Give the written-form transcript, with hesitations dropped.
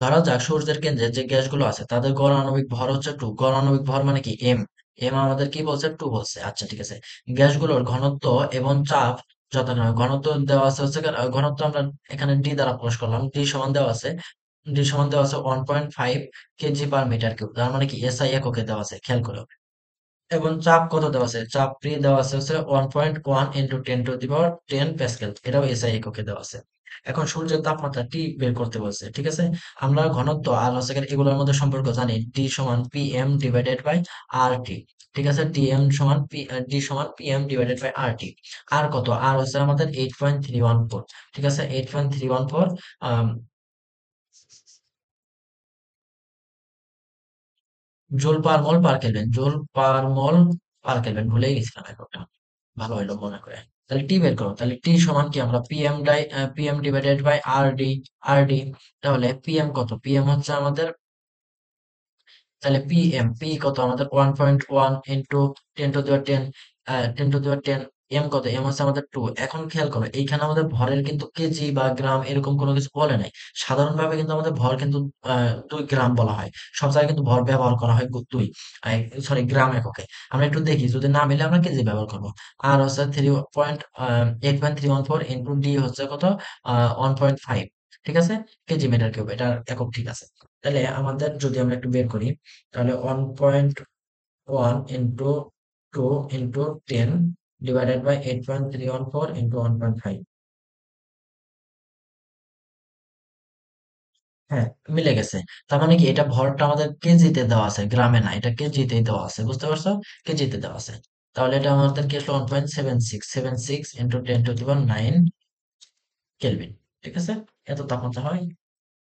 ধরা যাক সূর্যের কেন্দ্রে যে গ্যাসগুলো আছে তাদের গড় আণবিক ভর হচ্ছে 2। গড় আণবিক ভর মানে কি? এম। এম আমাদের কি বলছে? 2 বলছে। আচ্ছা ঠিক আছে। গ্যাসগুলোর ঘনত্ব এবং চাপ যথাক্রমে ঘনত্ব দেওয়া আছে হচ্ছে ঘনত্ব আমরা এখানে ডি দ্বারা প্রকাশ করলাম। ডি সমান দেওয়া আছে, ডি সমান দেওয়া আছে 1.5 কেজি পার মিটার কিউব। তার মানে কি এসআই এককে দেওয়া আছে, খেয়াল করো। এবং চাপ কত দেওয়া আছে? চাপ প্রি দেওয়া আছে হচ্ছে 1.1 ইন্টু 10 প্যাসকেল। এটাও এসআই এককে দেওয়া আছে। এখন সূর্যের তাপমাত্রা টি বের করতে বলছে, ঠিক আছে। আমরা ঘনত্ব আর হচ্ছে গিয়ে এগুলোর মধ্যে সম্পর্ক জানি, ডি সমান পি এম ডিভাইডেড বাই আর টি। ঠিক আছে, ডি সমান পি এম ডিভাইডেড বাই আর টি। আর কত? আর হচ্ছে আমাদের 8.314। ঠিক আছে, 8.314 জুল পার মোল পার কেলভিন। জুল পার মোল পার কেলভিন, ভুলেই গেছিলাম এককটা। ভালো হইলো মনে করে। তাহলে টি বের করো। তাহলে টি সমান কি? আমরা PM divided by R D. তাহলে পিএম কত? পিএম হচ্ছে আমাদের, তাহলে পি কত আমাদের? 1.1 into 10 to the power 10, 10 to the power 10। M কত? এম হচ্ছে আমাদের 2। এখন খেয়াল করো, এইখানে আমাদের ভরের কিন্তু কেজি বা গ্রাম এরকম কোনো কিছু বলে নাই। সাধারণভাবে কিন্তু আমাদের ভর কিন্তু 2 গ্রাম বলা হয়। সব জায়গায় কিন্তু ভর ব্যবহার করা হয় 2, সরি, গ্রাম এককে। আমরা একটু দেখি, যদি না মিলে আমরা কেজি ব্যবহার করবো। আর হচ্ছে 8.314 ইন্টু ডি হচ্ছে কত? 1.5। ঠিক আছে, কেজি মিটার কিউব, এটার একক ঠিক আছে। তাহলে আমাদের যদি আমরা একটু বের করি, তাহলে 1.1 into 2 into 10 divided by 8.314 into 1.5। হ্যাঁ, মিলে গেছে। তার মানে কি এটা ভরটা আমাদের কেজিতে দেওয়া আছে, গ্রামে না, এটা কেজিতেই দেওয়া আছে, বুঝতে পারছো? কেজিতে দেওয়া আছে। তাহলে এটা আমাদের কি আসলো? 1.76 into 10 to the power 9 kelvin. ঠিক আছে, এত তাপমাত্রা হয়।